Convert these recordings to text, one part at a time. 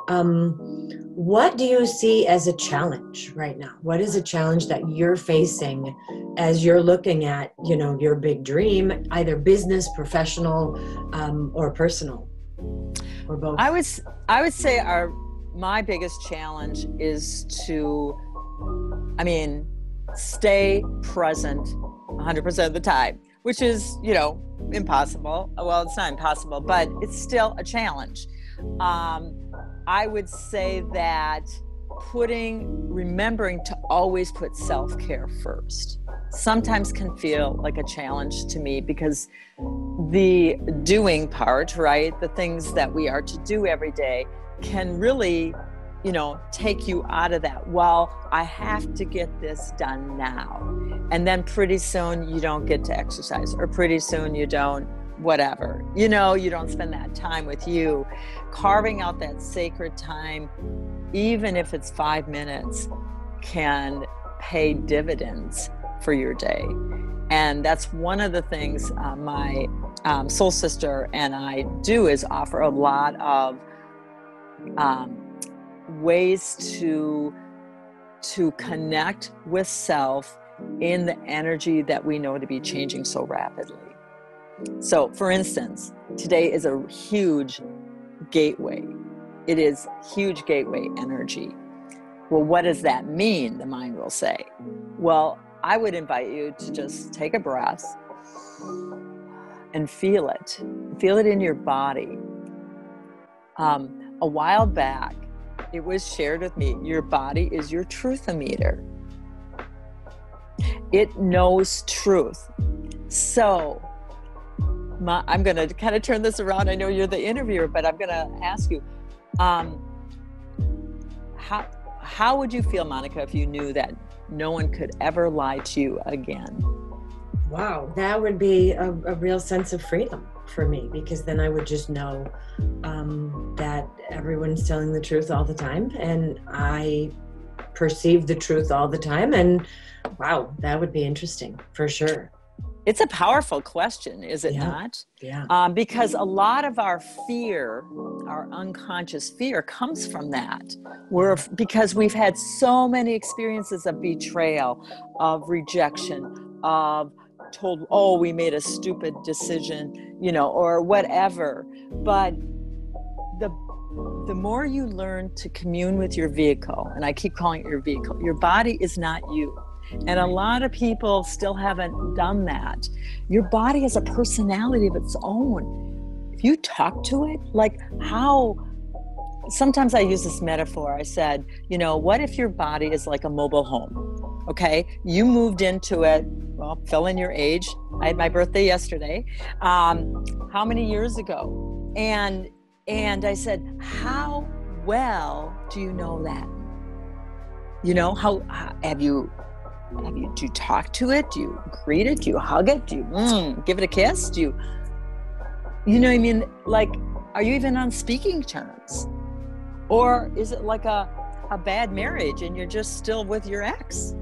What do you see as a challenge right now? What is a challenge that you're facing as you're looking at, your big dream, either business, professional, or personal, or both? I would say my biggest challenge is to, stay present 100% of the time, which is, impossible. Well, it's not impossible, but it's still a challenge. I would say that remembering to always put self-care first sometimes can feel like a challenge to me, because the doing part, right, the things that we are to do every day can really, take you out of that. Well, I have to get this done now. And then pretty soon you don't get to exercise, or pretty soon you don't, whatever, you don't spend that time with you. Carving out that sacred time, even if it's 5 minutes, can pay dividends for your day. And that's one of the things my soul sister and I do, is offer a lot of ways to connect with self in the energy that we know to be changing so rapidly. So, for instance, today is a huge gateway. It is huge gateway energy. Well, what does that mean? The mind will say. Well, I would invite you to just take a breath and feel it. Feel it in your body. A while back, it was shared with me, your body is your truth-o-meter. It knows truth. So, I'm going to kind of turn this around. I know you're the interviewer, but I'm going to ask you, how would you feel, Monica, if you knew that no one could ever lie to you again? Wow, that would be a real sense of freedom for me, because then I would just know that everyone's telling the truth all the time, and I perceive the truth all the time. And wow, that would be interesting for sure. It's a powerful question, is it not? Yeah. Because a lot of our fear, our unconscious fear, comes from that. Because we've had so many experiences of betrayal, of rejection, of told, oh, we made a stupid decision, or whatever. But the more you learn to commune with your vehicle, and I keep calling it your vehicle, your body is not you. And a lot of people still haven't done that. Your body has a personality of its own. If you talk to it, sometimes I use this metaphor. I said, what if your body is like a mobile home? Okay, you moved into it, well, fill in your age. I had my birthday yesterday. How many years ago? And I said, how well do you know that? How do you talk to it? Do you greet it? Do you hug it? Do you give it a kiss? Do you know what I mean? Like, are you even on speaking terms? Or is it like a bad marriage and you're just still with your ex?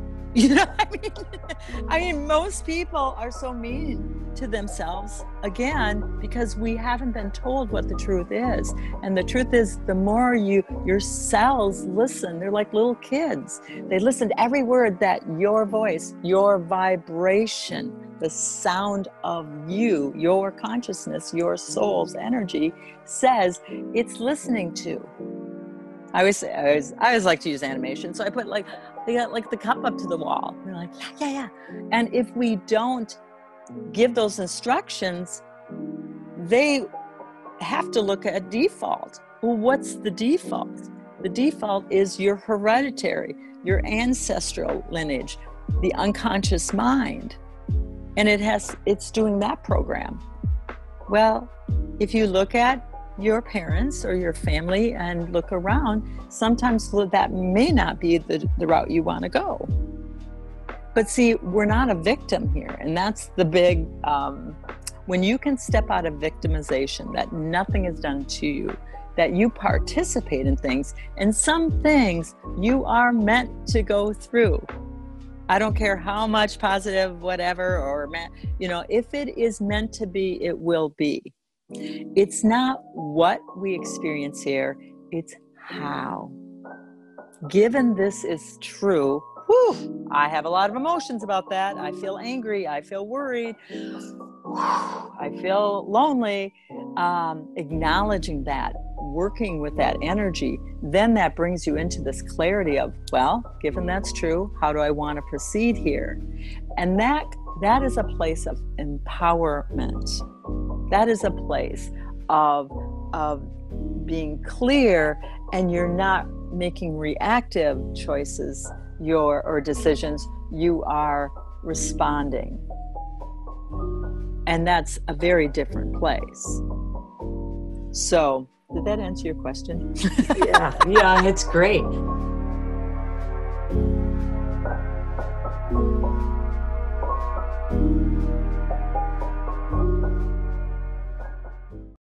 I mean, most people are so mean to themselves, again, because we haven't been told what the truth is. And the truth is, the more your cells listen, they're like little kids. They listen to every word that your voice, your vibration, the sound of you, your consciousness, your soul's energy says it's listening to. I always like to use animation. So I put they got the cup up to the wall. They're like, yeah. And if we don't give those instructions, they have to look at default. Well, what's the default? The default is your hereditary, your ancestral lineage, the unconscious mind. And it's doing that program. Well, if you look at your parents or your family and look around, sometimes that may not be the route you want to go. But see, we're not a victim here. And that's the big, when you can step out of victimization, that nothing is done to you, that you participate in things, and some things you are meant to go through. I don't care how much positive, whatever, or, if it is meant to be, it will be. It's not what we experience here, it's how? Given this is true, whew, I have a lot of emotions about that. I feel angry. I feel worried. I feel lonely. Acknowledging that, working with that energy, then that brings you into this clarity of, well, given that's true, how do I want to proceed here? And that is a place of empowerment. That is a place of being clear, and you're not making reactive choices or decisions. You are responding. And that's a very different place. So, did that answer your question? Yeah, it's great.